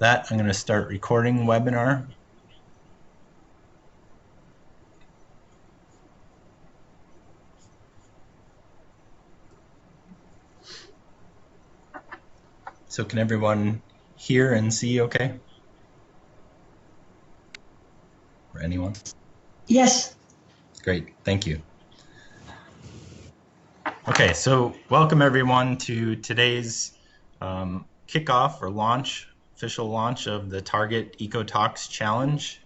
that, I'm going to start recording the webinar. So can everyone hear and see okay? Or anyone? Yes. Great, thank you. Okay, so welcome everyone to today's kickoff or launch, official launch of the Target EcoTox Challenge.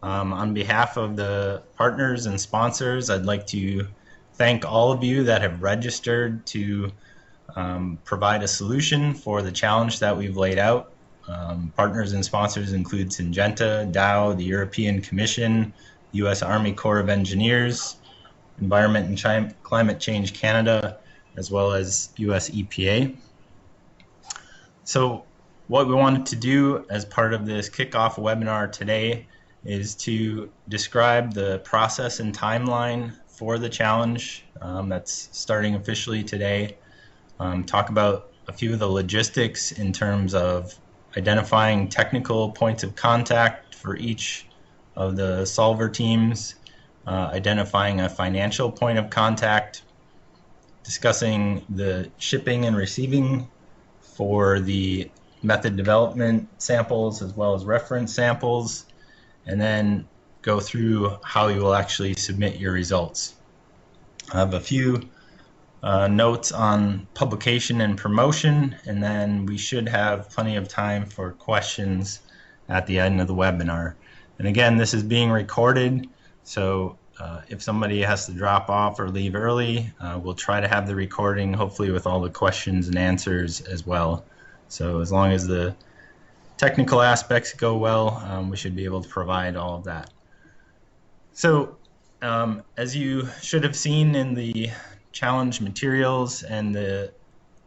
On behalf of the partners and sponsors, I'd like to thank all of you that have registered to provide a solution for the challenge that we've laid out. Partners and sponsors include Syngenta, Dow, the European Commission, U.S. Army Corps of Engineers, Environment and Climate Change Canada, as well as U.S. EPA. So what we wanted to do as part of this kickoff webinar today is to describe the process and timeline for the challenge that's starting officially today. Talk about a few of the logistics in terms of identifying technical points of contact for each of the solver teams, identifying a financial point of contact, discussing the shipping and receiving for the method development samples as well as reference samples, and then go through how you will actually submit your results. I have a few notes on publication and promotion, and then we should have plenty of time for questions at the end of the webinar. And again, this is being recorded, so if somebody has to drop off or leave early, we'll try to have the recording, hopefully with all the questions and answers as well. So as long as the technical aspects go well, we should be able to provide all of that. So as you should have seen in the challenge materials and the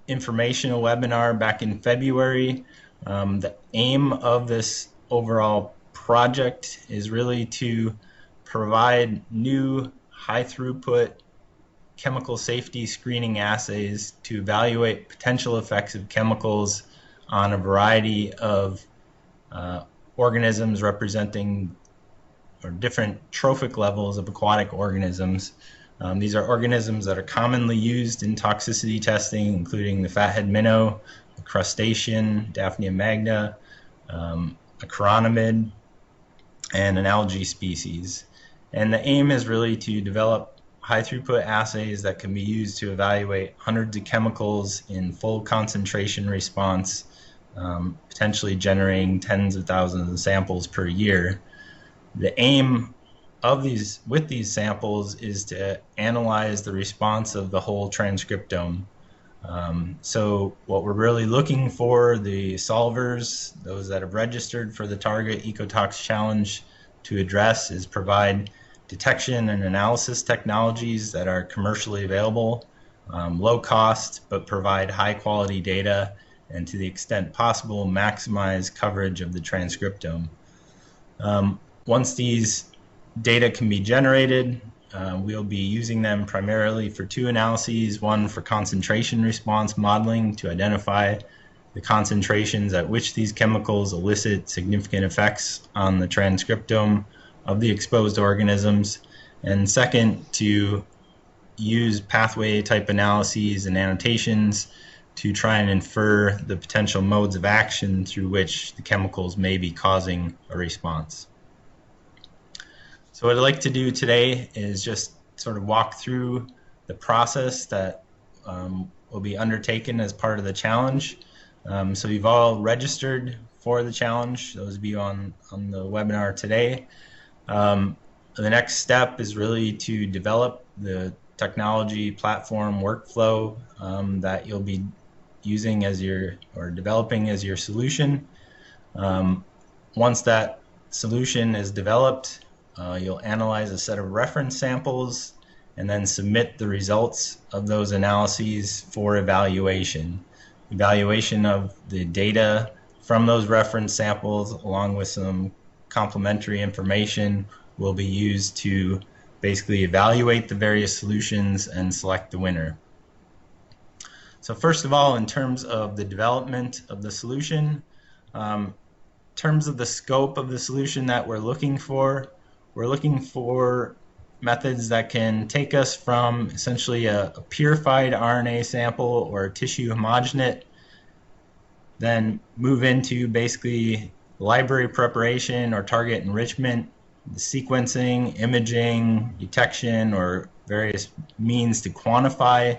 informational webinar back in February, the aim of this overall project is really to provide new high throughput chemical safety screening assays to evaluate potential effects of chemicals on a variety of organisms representing or different trophic levels of aquatic organisms. These are organisms that are commonly used in toxicity testing, including the fathead minnow, the crustacean, Daphnia magna, a chironomid, and an algae species. And the aim is really to develop high throughput assays that can be used to evaluate hundreds of chemicals in full concentration response, potentially generating tens of thousands of samples per year. The aim of these samples is to analyze the response of the whole transcriptome. So what we're really looking for, the solvers, those that have registered for the Target EcoTox Challenge, to address is provide detection and analysis technologies that are commercially available, low cost, but provide high quality data, and to the extent possible, maximize coverage of the transcriptome. Once these data can be generated, we'll be using them primarily for two analyses, one for concentration response modeling to identify the concentrations at which these chemicals elicit significant effects on the transcriptome of the exposed organisms, and second, to use pathway type analyses and annotations to try and infer the potential modes of action through which the chemicals may be causing a response. So what I'd like to do today is just sort of walk through the process that will be undertaken as part of the challenge. So you've all registered for the challenge, those of you on the webinar today. The next step is really to develop the technology platform workflow that you'll be using as developing as your solution. Once that solution is developed, you'll analyze a set of reference samples and then submit the results of those analyses for evaluation. Evaluation of the data from those reference samples along with some complementary information will be used to basically evaluate the various solutions and select the winner. So first of all, in terms of the development of the solution, terms of the scope of the solution that we're looking for methods that can take us from essentially a purified RNA sample or tissue homogenate, then move into basically library preparation or target enrichment, the sequencing, imaging, detection, or various means to quantify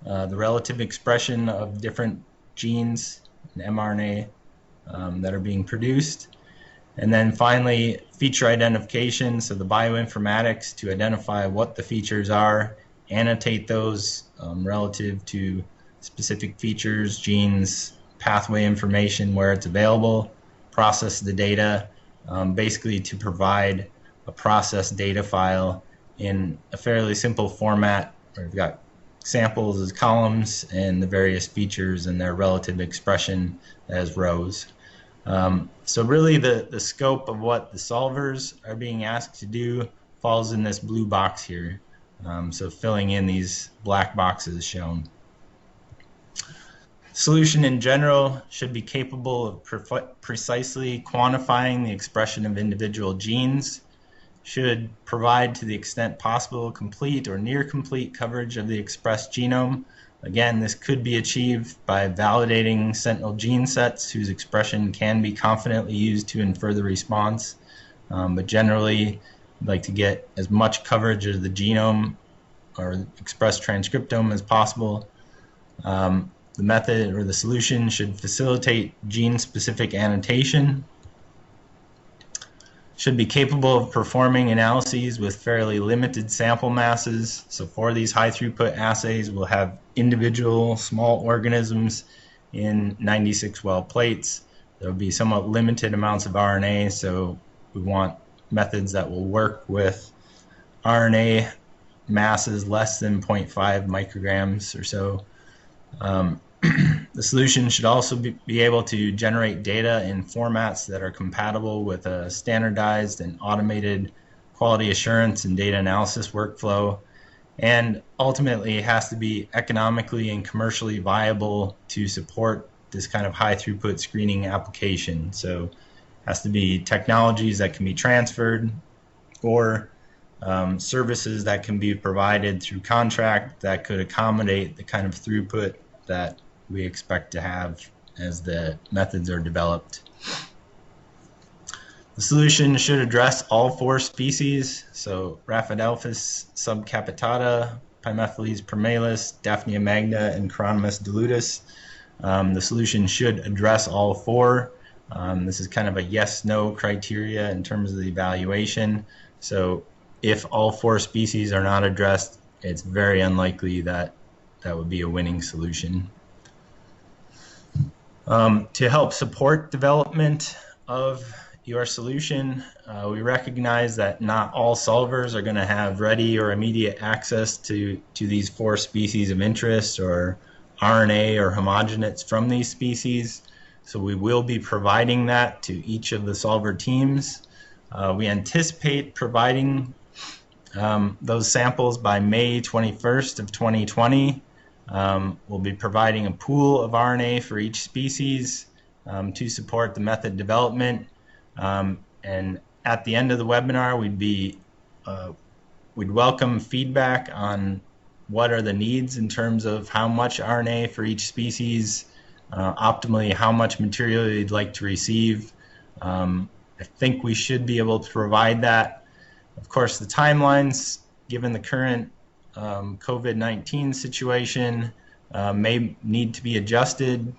the relative expression of different genes and mRNA that are being produced. And then finally, feature identification, so the bioinformatics to identify what the features are, annotate those relative to specific features, genes, pathway information where it's available, process the data, basically to provide a process data file in a fairly simple format where we've got samples as columns and the various features and their relative expression as rows. So really the scope of what the solvers are being asked to do falls in this blue box here. So filling in these black boxes shown. Solution in general should be capable of precisely quantifying the expression of individual genes, should provide to the extent possible complete or near complete coverage of the expressed genome. Again, this could be achieved by validating sentinel gene sets whose expression can be confidently used to infer the response. But generally, I'd like to get as much coverage of the genome or expressed transcriptome as possible. The method or the solution should facilitate gene-specific annotation, should be capable of performing analyses with fairly limited sample masses. So for these high throughput assays, we'll have individual small organisms in 96 well plates. There will be somewhat limited amounts of RNA, so we want methods that will work with RNA masses less than 0.5 micrograms or so. The solution should also be able to generate data in formats that are compatible with a standardized and automated quality assurance and data analysis workflow, and ultimately it has to be economically and commercially viable to support this kind of high throughput screening application. So it has to be technologies that can be transferred or services that can be provided through contract that could accommodate the kind of throughput that we expect to have as the methods are developed. The solution should address all 4 species, so Raphidocelis subcapitata, Pimephales, promelas, Daphnia magna, and Chironomous dilutus. The solution should address all 4. This is kind of a yes-no criteria in terms of the evaluation. So if all 4 species are not addressed, it's very unlikely that that would be a winning solution. To help support development of your solution, we recognize that not all solvers are going to have ready or immediate access to these 4 species of interest or RNA or homogenates from these species. So we will be providing that to each of the solver teams. We anticipate providing those samples by May 21st of 2020. We'll be providing a pool of RNA for each species to support the method development. And at the end of the webinar, we'd welcome feedback on what are the needs in terms of how much RNA for each species, optimally how much material you'd like to receive. I think we should be able to provide that. Of course, the timelines, given the current COVID-19 situation, may need to be adjusted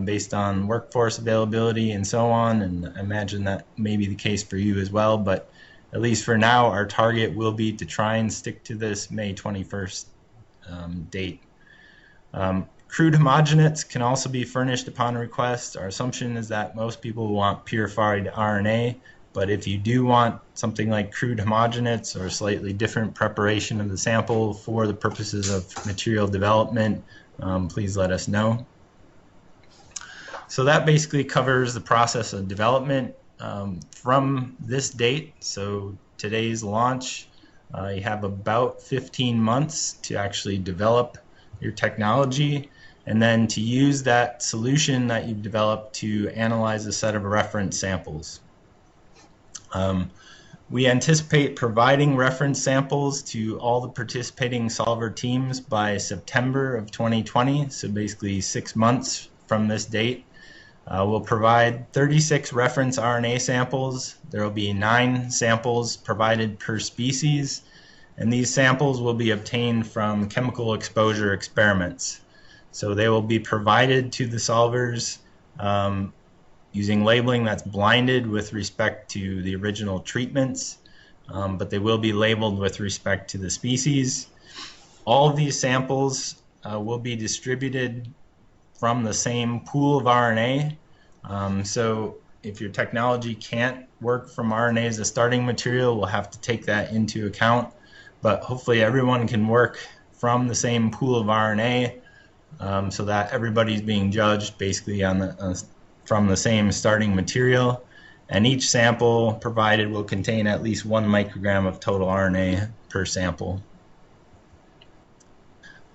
based on workforce availability and so on, and I imagine that may be the case for you as well, but at least for now our target will be to try and stick to this May 21st date. Crude homogenates can also be furnished upon request. Our assumption is that most people want purified RNA, but if you do want something like crude homogenates or a slightly different preparation of the sample for the purposes of material development, please let us know. So that basically covers the process of development from this date. So today's launch, you have about 15 months to actually develop your technology. and then to use that solution that you've developed to analyze a set of reference samples. We anticipate providing reference samples to all the participating solver teams by September of 2020, so basically 6 months from this date. We'll provide 36 reference RNA samples. There will be 9 samples provided per species, and these samples will be obtained from chemical exposure experiments. So they will be provided to the solvers using labeling that's blinded with respect to the original treatments, but they will be labeled with respect to the species. All of these samples will be distributed from the same pool of RNA. So if your technology can't work from RNA as a starting material, we'll have to take that into account. But hopefully everyone can work from the same pool of RNA, so that everybody's being judged basically on from the same starting material. And each sample provided will contain at least 1 microgram of total RNA per sample.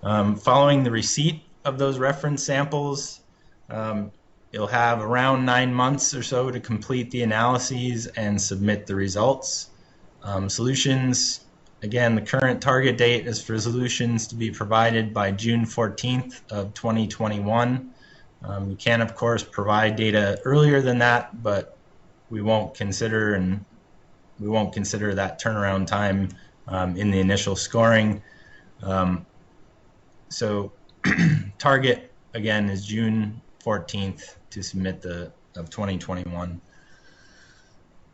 Following the receipt of those reference samples, you'll have around 9 months or so to complete the analyses and submit the results. Solutions, again, the current target date is for solutions to be provided by June 14th of 2021. You can, of course, provide data earlier than that, but we won't consider that turnaround time in the initial scoring. So target, again, is June 14th to submit of 2021.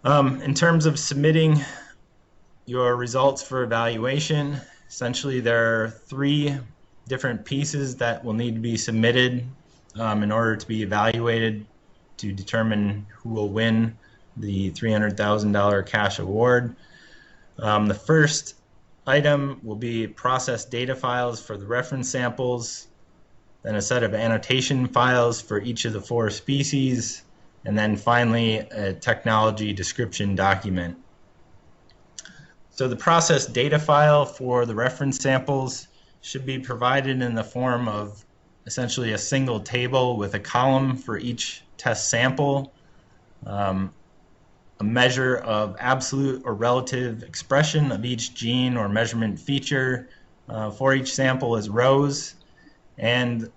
In terms of submitting your results for evaluation, essentially there are 3 different pieces that will need to be submitted in order to be evaluated to determine who will win the $300,000 cash award. The first item will be process data files for the reference samples, then a set of annotation files for each of the 4 species, and then finally a technology description document. So the process data file for the reference samples should be provided in the form of essentially a single table with a column for each test sample, a measure of absolute or relative expression of each gene or measurement feature for each sample as rows, and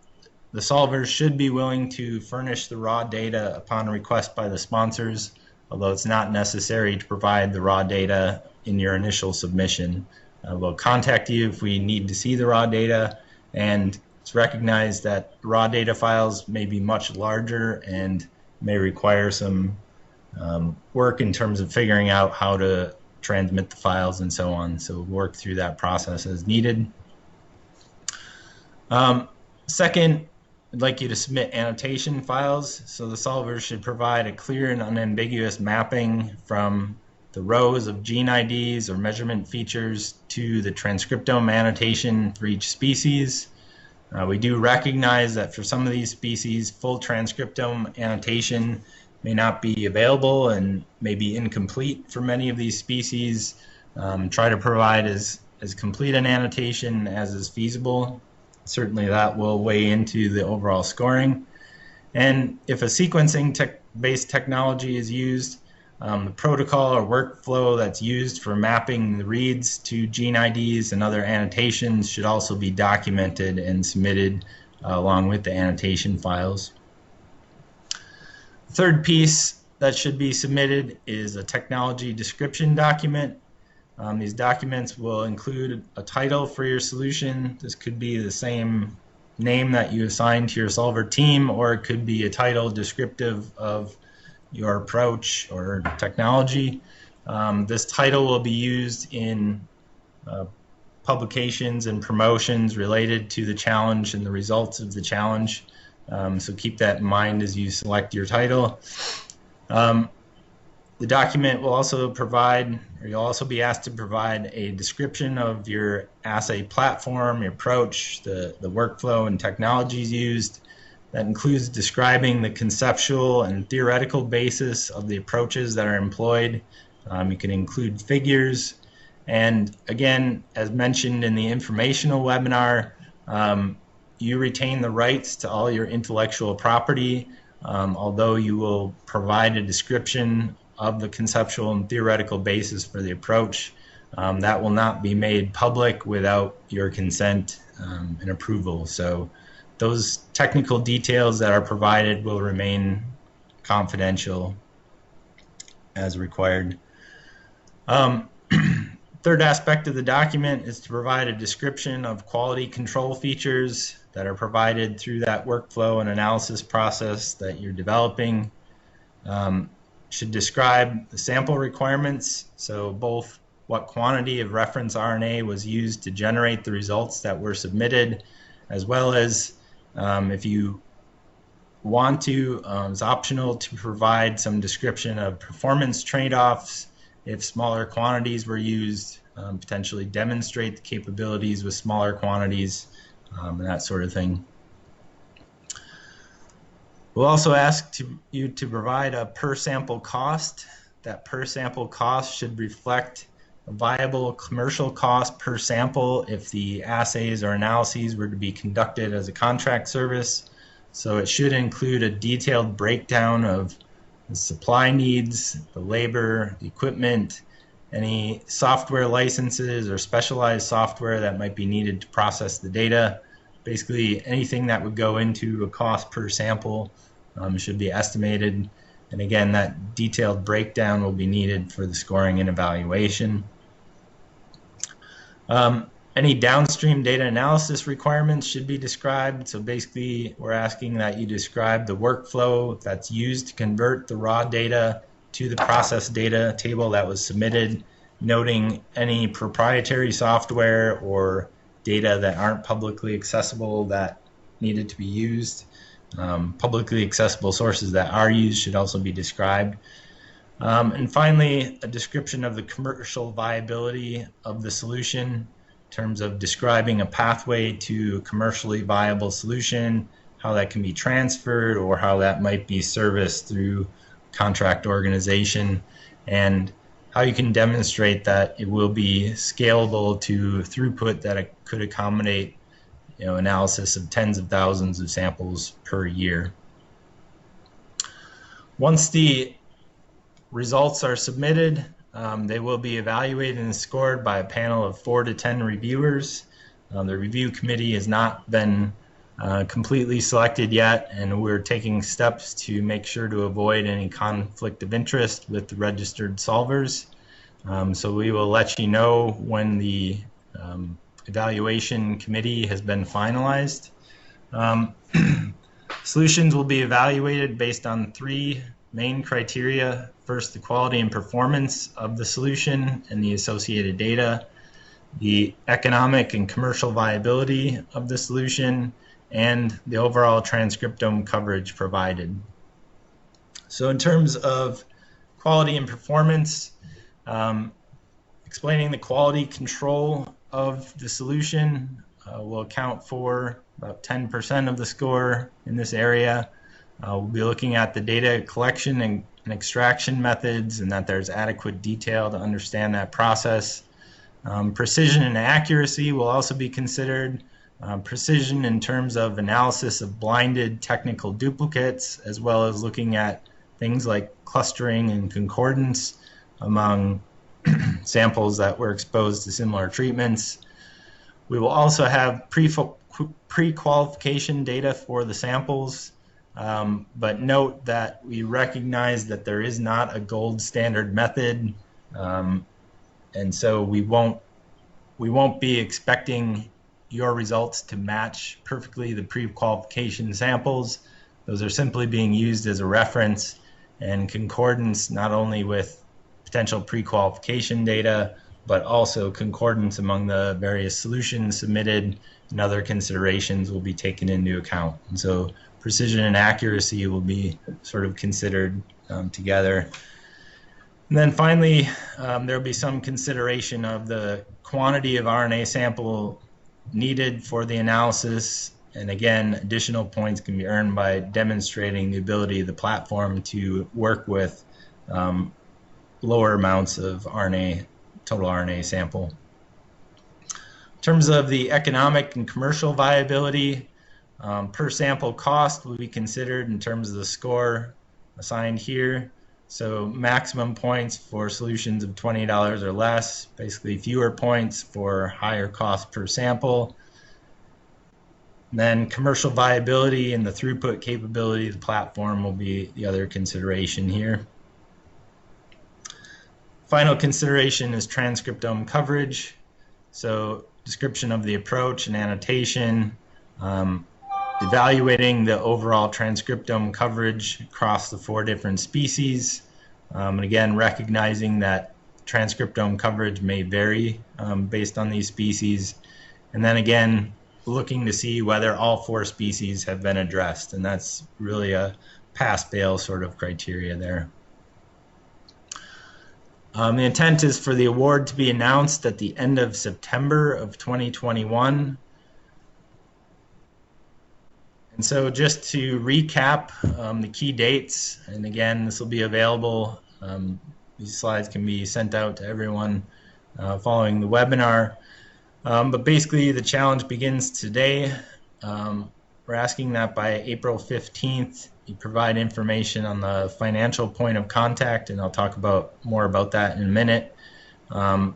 the solvers should be willing to furnish the raw data upon request by the sponsors, although it's not necessary to provide the raw data in your initial submission. We'll contact you if we need to see the raw data, and it's recognized that raw data files may be much larger and may require some work in terms of figuring out how to transmit the files and so on. So we'll work through that process as needed. Second, I'd like you to submit annotation files. So the solver should provide a clear and unambiguous mapping from the rows of gene IDs or measurement features to the transcriptome annotation for each species. We do recognize that for some of these species, full transcriptome annotation may not be available and may be incomplete for many of these species. Try to provide as complete an annotation as is feasible. Certainly that will weigh into the overall scoring. And if a sequencing-based technology is used, the protocol or workflow that's used for mapping the reads to gene IDs and other annotations should also be documented and submitted along with the annotation files. The third piece that should be submitted is a technology description document. These documents will include a title for your solution. This could be the same name that you assign to your solver team, or it could be a title descriptive of your approach or technology. This title will be used in publications and promotions related to the challenge and the results of the challenge. So keep that in mind as you select your title. The document will also provide, or you'll also be asked to provide a description of your assay platform, your approach, the workflow and technologies used. That includes describing the conceptual and theoretical basis of the approaches that are employed. You can include figures. And again, as mentioned in the informational webinar, you retain the rights to all your intellectual property, although you will provide a description of the conceptual and theoretical basis for the approach. That will not be made public without your consent and approval. So those technical details that are provided will remain confidential as required. Third aspect of the document is to provide a description of quality control features that are provided through that workflow and analysis process that you're developing. Should describe the sample requirements, so both what quantity of reference RNA was used to generate the results that were submitted, as well as if you want to, it's optional to provide some description of performance trade-offs if smaller quantities were used, potentially demonstrate the capabilities with smaller quantities, and that sort of thing. We'll also ask you to provide a per sample cost. That per sample cost should reflect a viable commercial cost per sample if the assays or analyses were to be conducted as a contract service. So it should include a detailed breakdown of the supply needs, the labor, the equipment, any software licenses or specialized software that might be needed to process the data. Basically, anything that would go into a cost per sample should be estimated. And again, that detailed breakdown will be needed for the scoring and evaluation. Any downstream data analysis requirements should be described. So basically, we're asking that you describe the workflow that's used to convert the raw data to the process data table that was submitted, noting any proprietary software or data that aren't publicly accessible that needed to be used. Publicly accessible sources that are used should also be described. And finally, a description of the commercial viability of the solution in terms of describing a pathway to a commercially viable solution, how that can be transferred or how that might be serviced through contract organization, and how you can demonstrate that it will be scalable to throughput that it could accommodate analysis of tens of thousands of samples per year. Once the results are submitted, they will be evaluated and scored by a panel of 4 to 10 reviewers. The review committee has not been completely selected yet, and we're taking steps to make sure to avoid any conflict of interest with the registered solvers. So we will let you know when the evaluation committee has been finalized. Solutions will be evaluated based on 3 main criteria. First, the quality and performance of the solution and the associated data, the economic and commercial viability of the solution, and the overall transcriptome coverage provided. So in terms of quality and performance, explaining the quality control of the solution will account for about 10% of the score in this area. We'll be looking at the data collection and extraction methods, and that there's adequate detail to understand that process. Precision and accuracy will also be considered. Precision in terms of analysis of blinded technical duplicates, as well as looking at things like clustering and concordance among samples that were exposed to similar treatments. We will also have pre-qualification data for the samples, but note that we recognize that there is not a gold standard method, and so we won't be expecting your results to match perfectly the pre-qualification samples. Those are simply being used as a reference and concordance not only with potential pre-qualification data, but also concordance among the various solutions submitted, and other considerations will be taken into account. And so precision and accuracy will be sort of considered together. And then finally, there will be some consideration of the quantity of RNA sample needed for the analysis. And again, additional points can be earned by demonstrating the ability of the platform to work with lower amounts of RNA, total RNA sample. In terms of the economic and commercial viability, Per sample cost will be considered in terms of the score assigned here. So maximum points for solutions of $20 or less, basically fewer points for higher cost per sample. And then commercial viability and the throughput capability of the platform will be the other consideration here. Final consideration is transcriptome coverage. So description of the approach and annotation, evaluating the overall transcriptome coverage across the 4 different species, and again recognizing that transcriptome coverage may vary based on these species, and then again looking to see whether all 4 species have been addressed, and that's really a pass-fail sort of criteria there. The intent is for the award to be announced at the end of September of 2021. And so just to recap the key dates, and again, this will be available. These slides can be sent out to everyone following the webinar. But basically, the challenge begins today. We're asking that by April 15th, you provide information on the financial point of contact, and I'll talk more about that in a minute. Around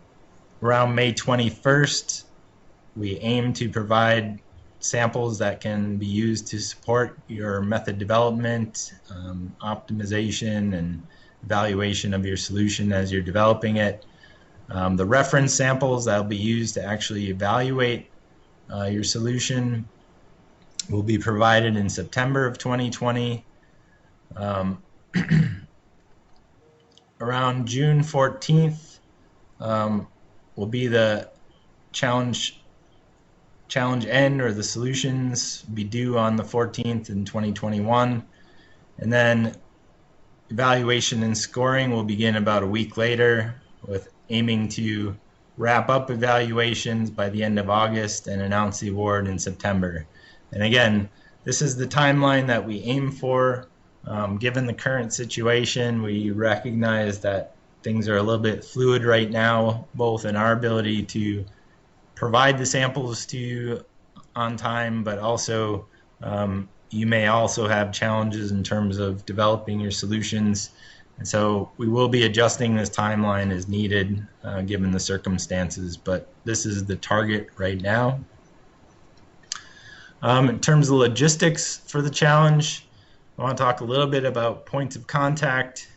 May 21st, we aim to provide samples that can be used to support your method development, optimization, and evaluation of your solution as you're developing it. The reference samples that will be used to actually evaluate your solution will be provided in September of 2020. Around June 14th will be the challenge end, or the solutions be due on the 14th in 2021, and then evaluation and scoring will begin about a week later, with aiming to wrap up evaluations by the end of August and announce the award in September. And again, this is the timeline that we aim for. Given the current situation, we recognize that things are a little bit fluid right now, both in our ability to provide the samples to you on time, but also you may also have challenges in terms of developing your solutions. And so we will be adjusting this timeline as needed given the circumstances, but this is the target right now. In terms of logistics for the challenge, I want to talk a little bit about points of contact,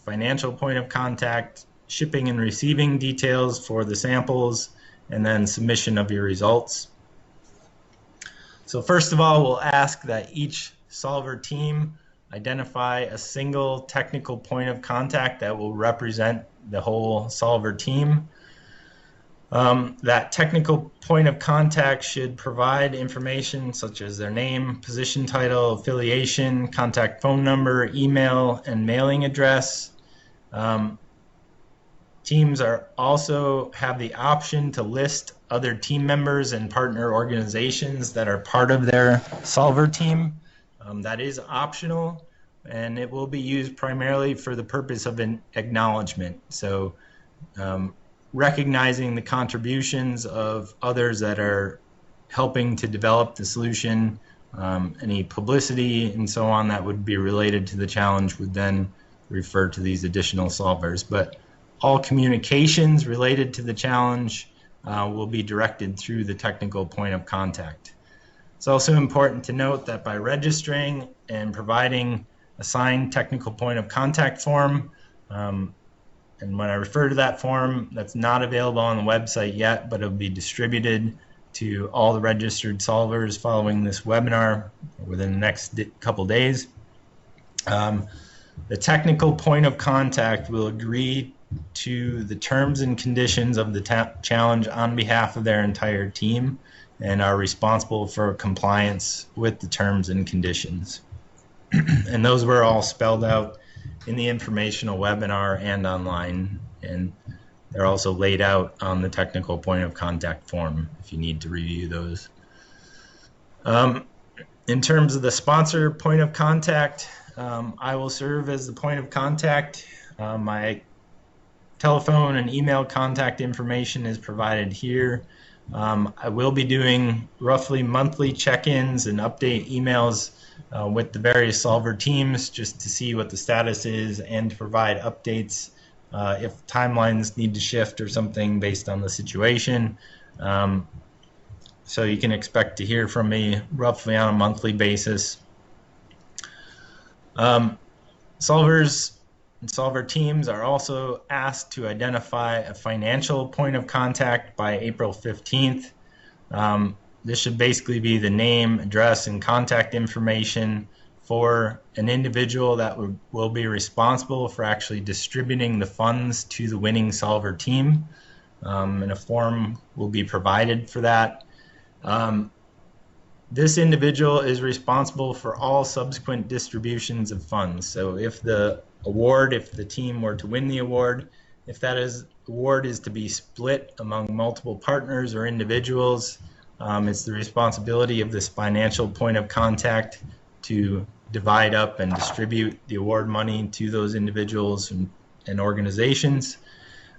financial point of contact, shipping and receiving details for the samples, and then submission of your results. So first of all, we'll ask that each solver team identify a single technical point of contact that will represent the whole solver team. That technical point of contact should provide information such as their name, position title, affiliation, contact phone number, email, and mailing address. Teams also have the option to list other team members and partner organizations that are part of their solver team. That is optional, and it will be used primarily for the purpose of an acknowledgement. So recognizing the contributions of others that are helping to develop the solution, any publicity and so on that would be related to the challenge would then refer to these additional solvers. But all communications related to the challenge will be directed through the technical point of contact. It's also important to note that by registering and providing a signed technical point of contact form, and when I refer to that form, that's not available on the website yet, but it'll be distributed to all the registered solvers following this webinar within the next couple days. The technical point of contact will agree to the terms and conditions of the challenge on behalf of their entire team and are responsible for compliance with the terms and conditions. And those were all spelled out in the informational webinar and online, and they're also laid out on the technical point of contact form if you need to review those. In terms of the sponsor point of contact, I will serve as the point of contact. My telephone and email contact information is provided here. I will be doing roughly monthly check-ins and update emails with the various solver teams just to see what the status is and to provide updates if timelines need to shift or something based on the situation. So you can expect to hear from me roughly on a monthly basis. Solvers and solver teams are also asked to identify a financial point of contact by April 15th. This should basically be the name, address, and contact information for an individual that will be responsible for actually distributing the funds to the winning solver team. And a form will be provided for that. This individual is responsible for all subsequent distributions of funds. So if the team were to win the award, if that award is to be split among multiple partners or individuals, it's the responsibility of this financial point of contact to divide up and distribute the award money to those individuals and organizations.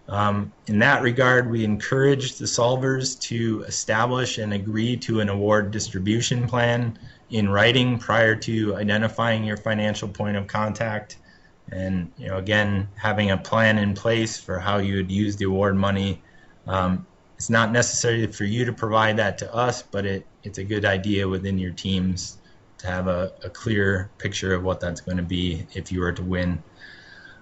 In that regard, we encourage the solvers to establish and agree to an award distribution plan in writing prior to identifying your financial point of contact. And again, having a plan in place for how you would use the award money. It's not necessary for you to provide that to us, but it's a good idea within your teams to have a clear picture of what that's going to be if you were to win.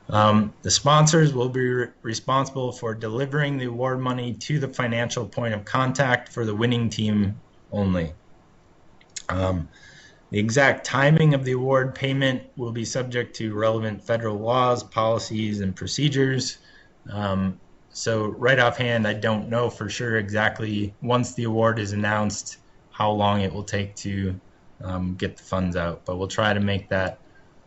The sponsors will be responsible for delivering the award money to the financial point of contact for the winning team only. The exact timing of the award payment will be subject to relevant federal laws, policies, and procedures. So right offhand, I don't know for sure exactly once the award is announced how long it will take to get the funds out, but we'll try to make that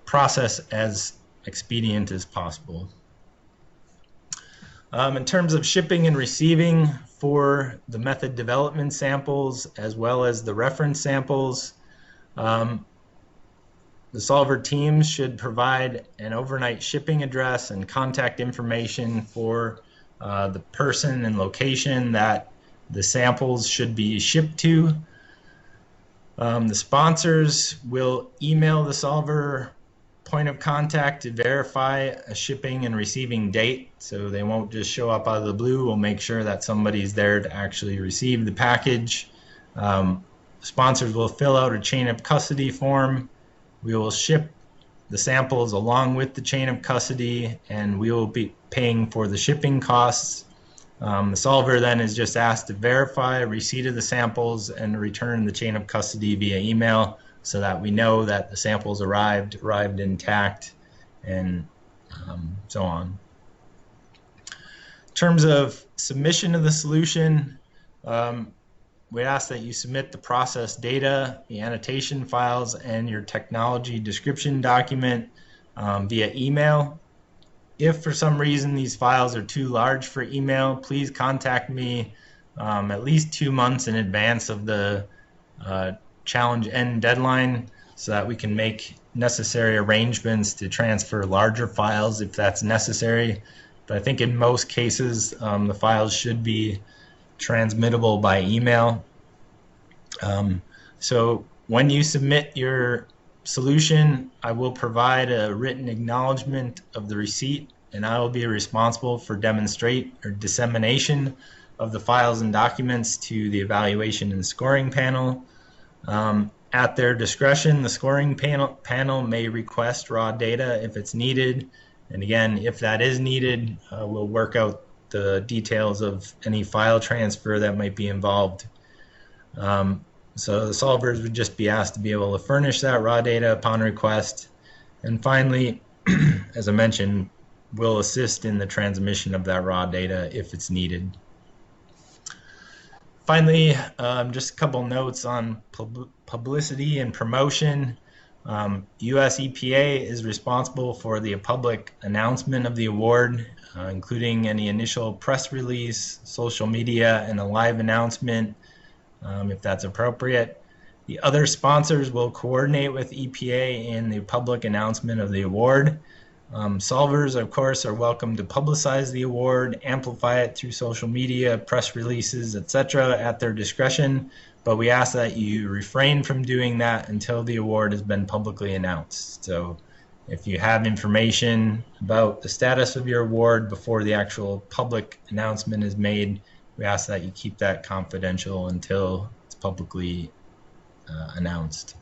process as expedient as possible. In terms of shipping and receiving for the method development samples as well as the reference samples, the solver teams should provide an overnight shipping address and contact information for the person and location that the samples should be shipped to. The sponsors will email the solver point of contact to verify a shipping and receiving date, so they won't just show up out of the blue. We'll make sure that somebody's there to actually receive the package. Sponsors will fill out a chain of custody form. We will ship the samples along with the chain of custody, and we will be paying for the shipping costs. The solver then is just asked to verify receipt of the samples and return the chain of custody via email, so that we know that the samples arrived intact, and so on. In terms of submission of the solution, we ask that you submit the process data, the annotation files, and your technology description document via email. If for some reason these files are too large for email, please contact me at least 2 months in advance of the challenge end deadline, so that we can make necessary arrangements to transfer larger files if that's necessary. But I think in most cases the files should be transmittable by email. So when you submit your solution, I will provide a written acknowledgement of the receipt, and I will be responsible for dissemination of the files and documents to the evaluation and scoring panel. At their discretion, the scoring panel may request raw data if it's needed, and again, if that is needed, we'll work out the details of any file transfer that might be involved. So the solvers would just be asked to be able to furnish that raw data upon request. And finally, as I mentioned, we'll assist in the transmission of that raw data if it's needed. Finally, just a couple notes on publicity and promotion. US EPA is responsible for the public announcement of the award, including any initial press release, social media, and a live announcement, if that's appropriate. The other sponsors will coordinate with EPA in the public announcement of the award. Solvers, of course, are welcome to publicize the award, amplify it through social media, press releases, etc. at their discretion, but we ask that you refrain from doing that until the award has been publicly announced. So if you have information about the status of your award before the actual public announcement is made, we ask that you keep that confidential until it's publicly announced.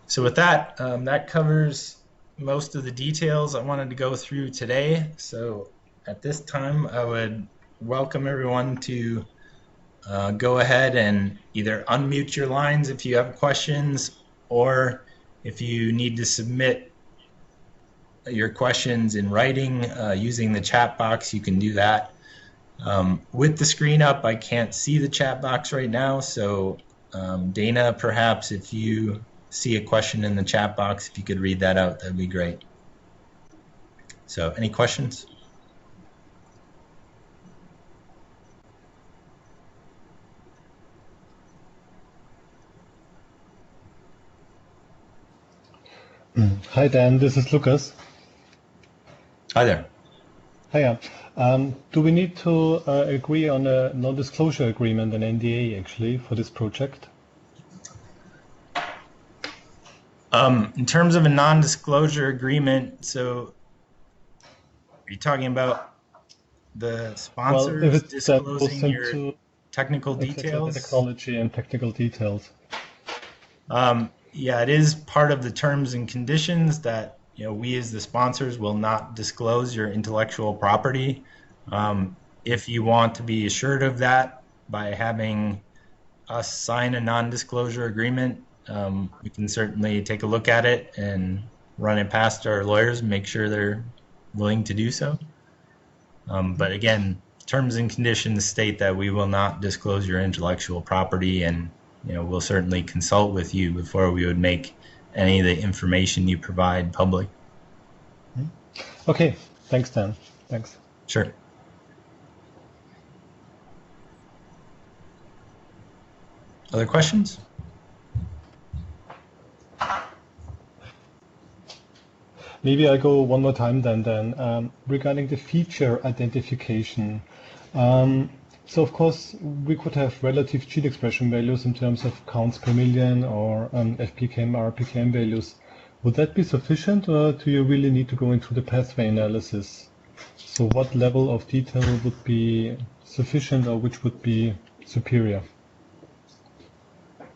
So with that, that covers most of the details I wanted to go through today. So at this time, I would welcome everyone to go ahead and either unmute your lines if you have questions, or if you need to submit your questions in writing using the chat box, you can do that. With the screen up, I can't see the chat box right now, so Dana, perhaps if you see a question in the chat box, if you could read that out, that'd be great. So any questions? Hi Dan, this is Lucas. Hi there. Hiya. Do we need to agree on a non-disclosure agreement, an NDA actually, for this project? In terms of a non-disclosure agreement, so are you talking about the sponsors disclosing your technical details? The technology and technical details. Yeah, it is part of the terms and conditions that we as the sponsors will not disclose your intellectual property. If you want to be assured of that by having us sign a non-disclosure agreement, we can certainly take a look at it and run it past our lawyers and make sure they're willing to do so. But again, terms and conditions state that we will not disclose your intellectual property, and we'll certainly consult with you before we would make any of the information you provide public. Okay, thanks Dan. Thanks. Sure. Other questions? Maybe I'll go one more time then. Regarding the feature identification. So of course we could have relative gene expression values in terms of counts per million or FPKM, RPKM values. Would that be sufficient, or do you really need to go into the pathway analysis? So what level of detail would be sufficient, or which would be superior?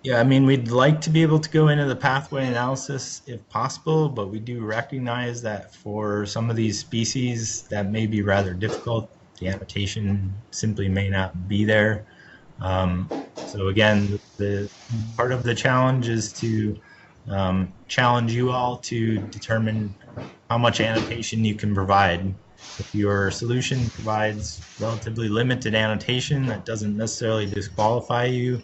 Yeah, I mean, we'd like to be able to go into the pathway analysis if possible, but we do recognize that for some of these species that may be rather difficult. The annotation simply may not be there. So again, the part of the challenge is to challenge you all to determine how much annotation you can provide. If your solution provides relatively limited annotation, that doesn't necessarily disqualify you.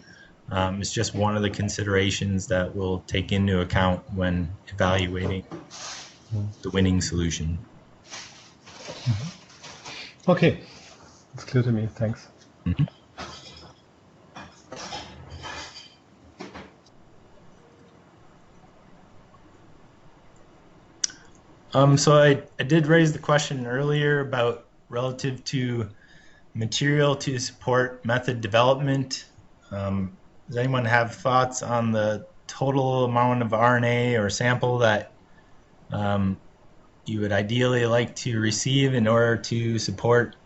It's just one of the considerations that we'll take into account when evaluating the winning solution. Okay, it's clear to me. Thanks. Mm-hmm. So I did raise the question earlier about relative to material to support method development. Does anyone have thoughts on the total amount of RNA or sample that you would ideally like to receive in order to support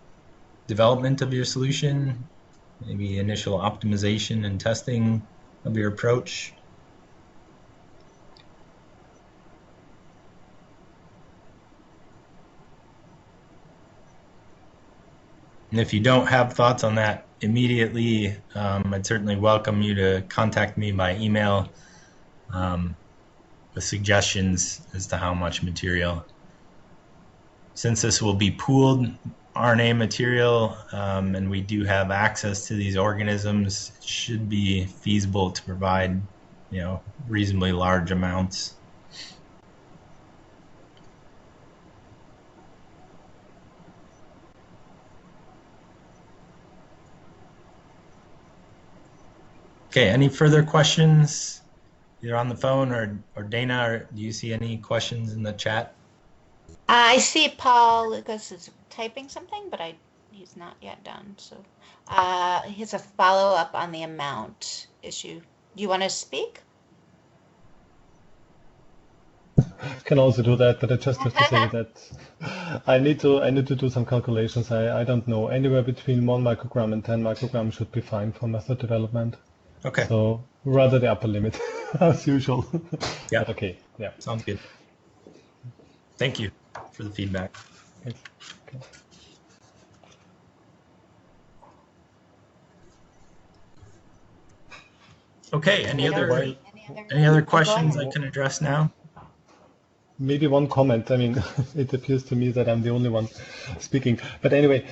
development of your solution? Maybe initial optimization and testing of your approach? And if you don't have thoughts on that immediately, I'd certainly welcome you to contact me by email with suggestions as to how much material. Since this will be pooled RNA material and we do have access to these organisms, it should be feasible to provide, reasonably large amounts. Okay, any further questions, either on the phone or Dana, or do you see any questions in the chat? I see Paul Lucas is typing something, but he's not yet done. So here's a follow-up on the amount issue. Do you want to speak? Can also do that, but I just have to say that I need to do some calculations. I don't know. Anywhere between 1 microgram and 10 microgram should be fine for method development. Okay. So rather the upper limit as usual. Yeah. But okay, yeah. Sounds good. Thank you for the feedback. Thanks. Okay. Okay, any Well, other questions I can address now? maybe one comment. I mean, it appears to me that I'm the only one speaking. But anyway,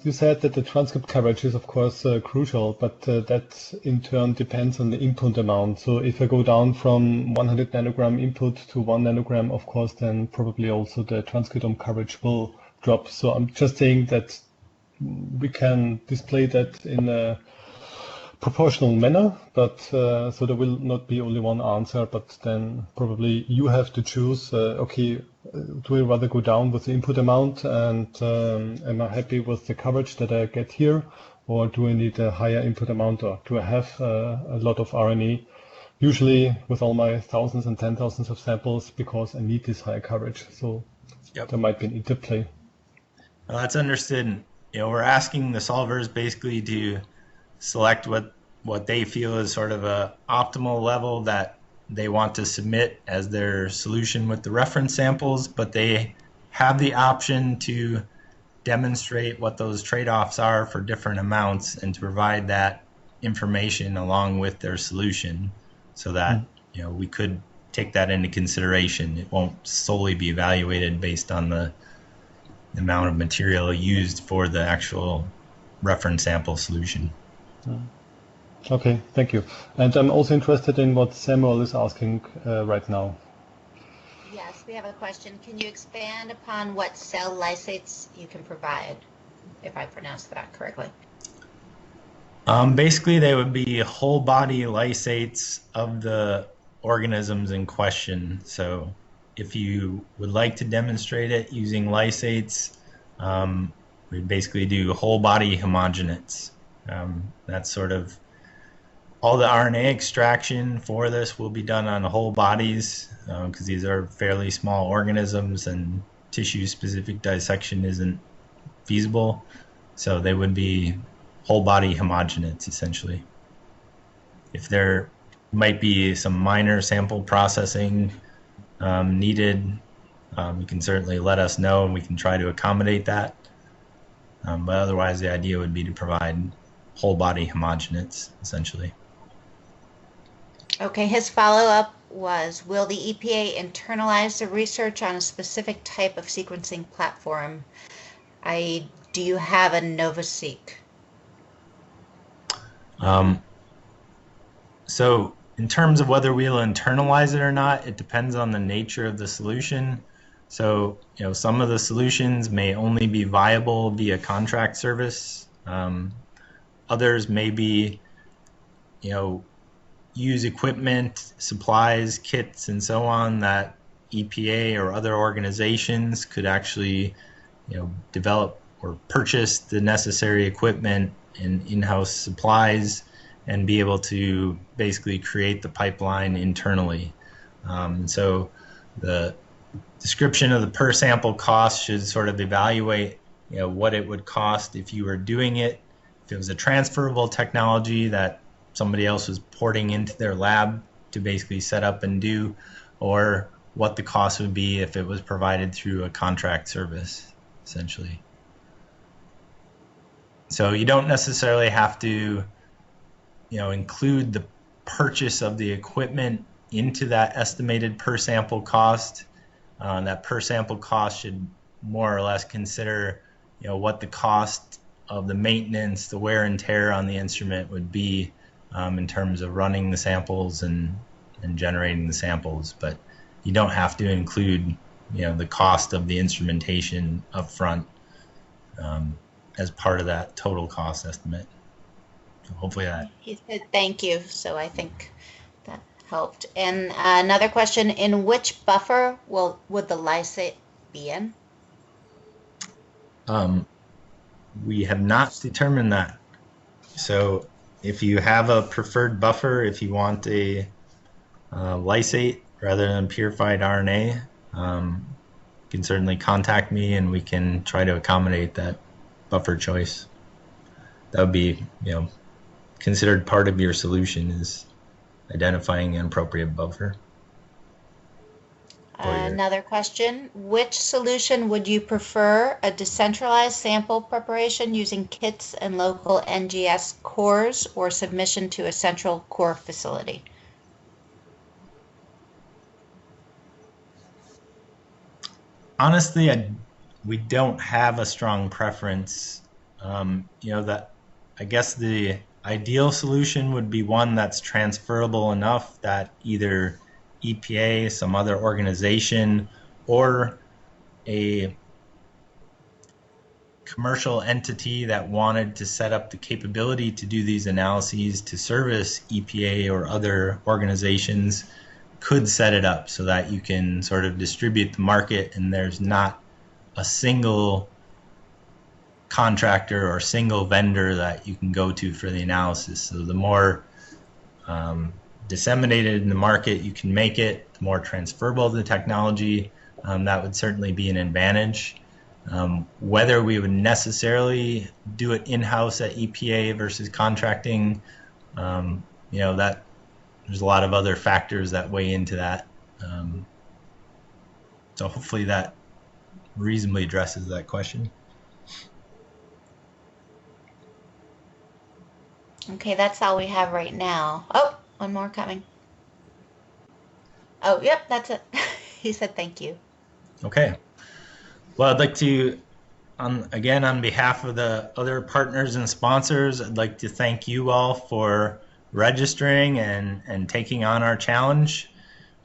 you said that the transcript coverage is, of course, crucial, but that in turn depends on the input amount. So if I go down from 100 nanogram input to 1 nanogram, of course, then probably also the transcriptome coverage will drop. So I'm just saying that we can display that in a proportional manner, but so there will not be only one answer, but then probably you have to choose, okay, do I rather go down with the input amount and am I happy with the coverage that I get here, or do I need a higher input amount, or do I have a lot of RNA, usually with all my thousands and 10,000s of samples, because I need this higher coverage. So there might be an interplay. Well, that's understood. We're asking the solvers basically to select what they feel is sort of a optimal level that they want to submit as their solution with the reference samples, but they have the option to demonstrate what those trade-offs are for different amounts and to provide that information along with their solution so that we could take that into consideration. It won't solely be evaluated based on the amount of material used for the actual reference sample solution. Okay, thank you. And I'm also interested in what Samuel is asking right now. Yes, we have a question. Can you expand upon what cell lysates you can provide, if I pronounced that correctly? Basically, they would be whole body lysates of the organisms in question. So if you would like to demonstrate it using lysates, we basically do whole body homogenates. That's sort of all the RNA extraction for this will be done on whole bodies because these are fairly small organisms and tissue-specific dissection isn't feasible. So they would be whole body homogenates essentially. If there might be some minor sample processing needed, you can certainly let us know and we can try to accommodate that. But otherwise, the idea would be to provide whole body homogenates essentially. Okay, his follow-up was, will the EPA internalize the research on a specific type of sequencing platform? Do you have a NovaSeq? So in terms of whether we'll internalize it or not, it depends on the nature of the solution. So, some of the solutions may only be viable via contract service. Others may be, use equipment, supplies, kits, and so on that EPA or other organizations could actually, develop or purchase the necessary equipment and in-house supplies and be able to basically create the pipeline internally. So the description of the per sample cost should sort of evaluate, what it would cost if you were doing it, if it was a transferable technology that somebody else was porting into their lab to basically set up and do, or what the cost would be if it was provided through a contract service, essentially. So you don't necessarily have to, include the purchase of the equipment into that estimated per sample cost. That per sample cost should more or less consider, what the cost of the maintenance, the wear and tear on the instrument would be in terms of running the samples and generating the samples. But you don't have to include, the cost of the instrumentation up front as part of that total cost estimate. So hopefully that. He said thank you, so I think that helped. And another question, in which buffer would the lysate be in? We have not determined that. So if you have a preferred buffer, if you want a lysate rather than purified RNA, you can certainly contact me and we can try to accommodate that buffer choice. That would be, considered part of your solution, is identifying an appropriate buffer. Another question, which solution would you prefer, a decentralized sample preparation using kits and local NGS cores, or submission to a central core facility? Honestly, we don't have a strong preference. That I guess the ideal solution would be one that's transferable enough that either EPA, some other organization, or a commercial entity that wanted to set up the capability to do these analyses to service EPA or other organizations could set it up so that you can sort of distribute the market and there's not a single contractor or single vendor that you can go to for the analysis. So the more disseminated in the market you can make it, the more transferable the technology, that would certainly be an advantage. Whether we would necessarily do it in-house at EPA versus contracting, that there's a lot of other factors that weigh into that. So hopefully that reasonably addresses that question. Okay, that's all we have right now. Oh, one more coming. Oh, yep, that's it. He said thank you. Okay. Well, I'd like to, again, on behalf of the other partners and sponsors, I'd like to thank you all for registering and taking on our challenge.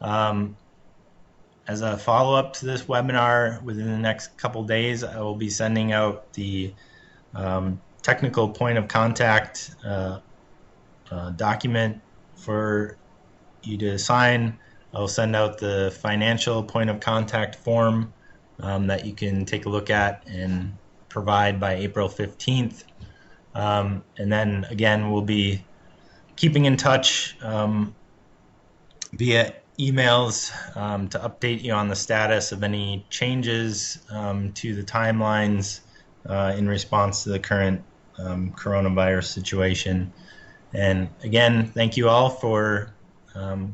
As a follow-up to this webinar, within the next couple days, I will be sending out the technical point of contact document for you to sign. I'll send out the financial point of contact form that you can take a look at and provide by April 15th. And then again, we'll be keeping in touch via emails to update you on the status of any changes to the timelines in response to the current coronavirus situation. And again, thank you all for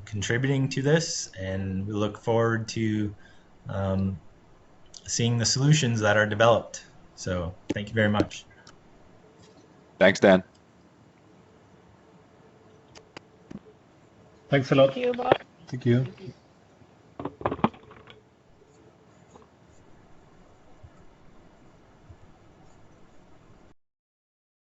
contributing to this, and we look forward to seeing the solutions that are developed. So thank you very much. Thanks, Dan. Thanks a lot. Thank you, Bob. Thank you.